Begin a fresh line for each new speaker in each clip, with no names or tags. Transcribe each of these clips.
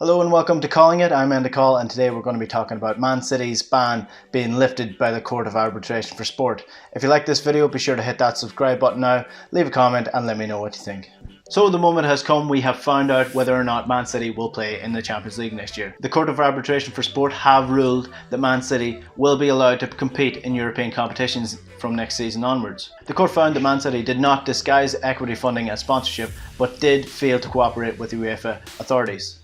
Hello and welcome to Calling It. I'm Endicall, and today we're going to be talking about Man City's ban being lifted by the Court of Arbitration for Sport. If you like this video, be sure to hit that subscribe button now, leave a comment and let me know what you think. So the moment has come. We have found out whether or not Man City will play in the Champions League next year. The Court of Arbitration for Sport have ruled that Man City will be allowed to compete in European competitions from next season onwards. The court found that Man City did not disguise equity funding as sponsorship, but did fail to cooperate with the UEFA authorities.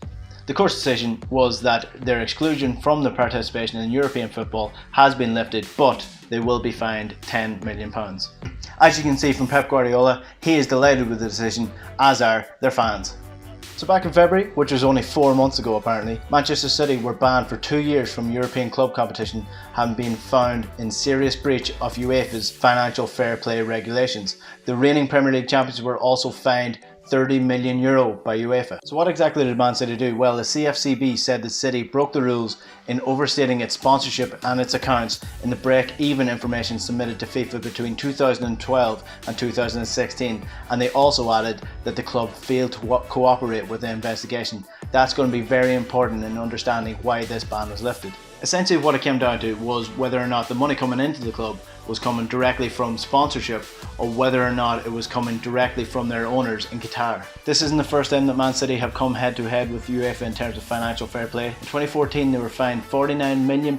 The court's decision was that their exclusion from the participation in European football has been lifted, but they will be fined £10 million. As you can see from Pep Guardiola, he is delighted with the decision, as are their fans. So back in February, which was only 4 months ago apparently, Manchester City were banned for 2 years from European club competition, having been found in serious breach of UEFA's financial fair play regulations. The reigning Premier League champions were also fined €30 million by UEFA. So what exactly did Man City do? Well, the CFCB said that City broke the rules in overstating its sponsorship and its accounts in the break-even information submitted to FIFA between 2012 and 2016, and they also added that the club failed to cooperate with the investigation. That's going to be very important in understanding why this ban was lifted. Essentially what it came down to was whether or not the money coming into the club was coming directly from sponsorship or whether or not it was coming directly from their owners in Qatar. This isn't the first time that Man City have come head to head with UEFA in terms of financial fair play. In 2014 they were fined £49 million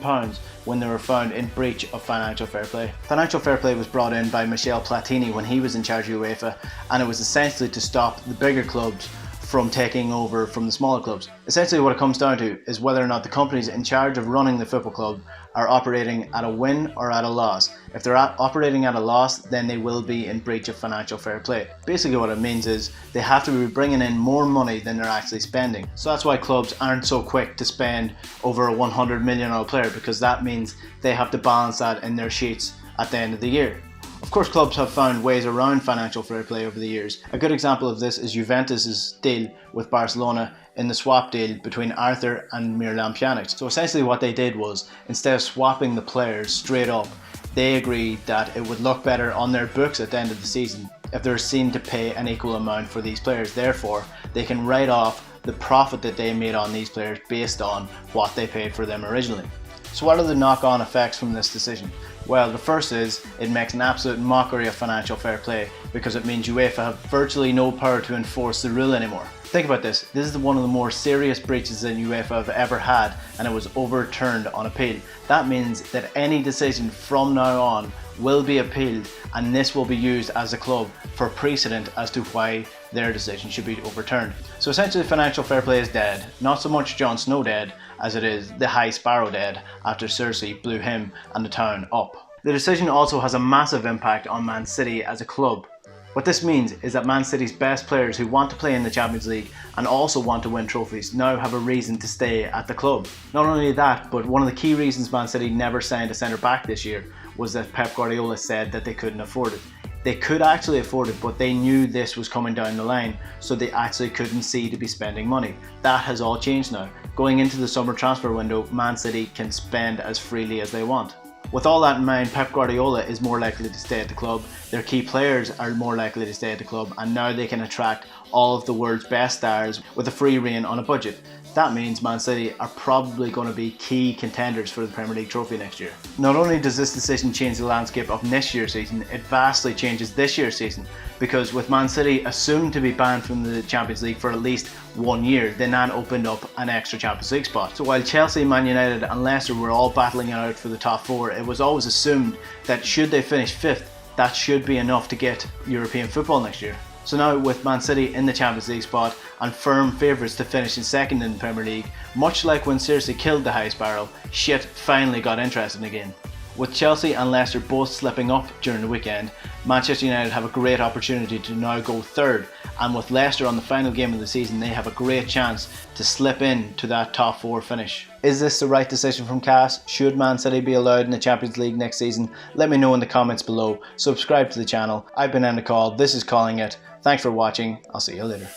when they were found in breach of financial fair play. Financial fair play was brought in by Michel Platini when he was in charge of UEFA, and it was essentially to stop the bigger clubs from taking over from the smaller clubs. Essentially what it comes down to is whether or not the companies in charge of running the football club are operating at a win or at a loss. If they're operating at a loss, then they will be in breach of financial fair play. Basically what it means is they have to be bringing in more money than they're actually spending. So that's why clubs aren't so quick to spend over a £100 million player, because that means they have to balance that in their sheets at the end of the year. Of course, clubs have found ways around financial fair play over the years. A good example of this is Juventus' deal with Barcelona in the swap deal between Arthur and Miralem Pjanic. So essentially what they did was, instead of swapping the players straight up, they agreed that it would look better on their books at the end of the season if they're seen to pay an equal amount for these players. Therefore, they can write off the profit that they made on these players based on what they paid for them originally. So what are the knock-on effects from this decision? Well, the first is it makes an absolute mockery of financial fair play, because it means UEFA have virtually no power to enforce the rule anymore. Think about this. This is one of the more serious breaches that UEFA have ever had, and it was overturned on appeal. That means that any decision from now on will be appealed, and this will be used as a club for precedent as to why their decision should be overturned. So essentially financial fair play is dead. Not so much Jon Snow dead as it is the High Sparrow dead after Cersei blew him and the town up. The decision also has a massive impact on Man City as a club. What this means is that Man City's best players who want to play in the Champions League and also want to win trophies now have a reason to stay at the club. Not only that, but one of the key reasons Man City never signed a centre back this year was that Pep Guardiola said that they couldn't afford it. They could actually afford it, but they knew this was coming down the line, so they actually couldn't see to be spending money. That has all changed now. Going into the summer transfer window, Man City can spend as freely as they want. With all that in mind, Pep Guardiola is more likely to stay at the club, their key players are more likely to stay at the club, and now they can attract all of the world's best stars with a free rein on a budget. That means Man City are probably going to be key contenders for the Premier League trophy next year. Not only does this decision change the landscape of next year's season, it vastly changes this year's season, because with Man City assumed to be banned from the Champions League for at least 1 year, they now opened up an extra Champions League spot. So while Chelsea, Man United and Leicester were all battling it out for the top four, it was always assumed that should they finish 5th, that should be enough to get European football next year. So now with Man City in the Champions League spot and firm favourites to finish in 2nd in the Premier League, much like when Cersei killed the High Sparrow, shit finally got interesting again. With Chelsea and Leicester both slipping up during the weekend, Manchester United have a great opportunity to now go 3rd, and with Leicester on the final game of the season, they have a great chance to slip in to that top 4 finish. Is this the right decision from CAS? Should Man City be allowed in the Champions League next season? Let me know in the comments below. Subscribe to the channel. I've been Endicall. This is Calling It. Thanks for watching. I'll see you later.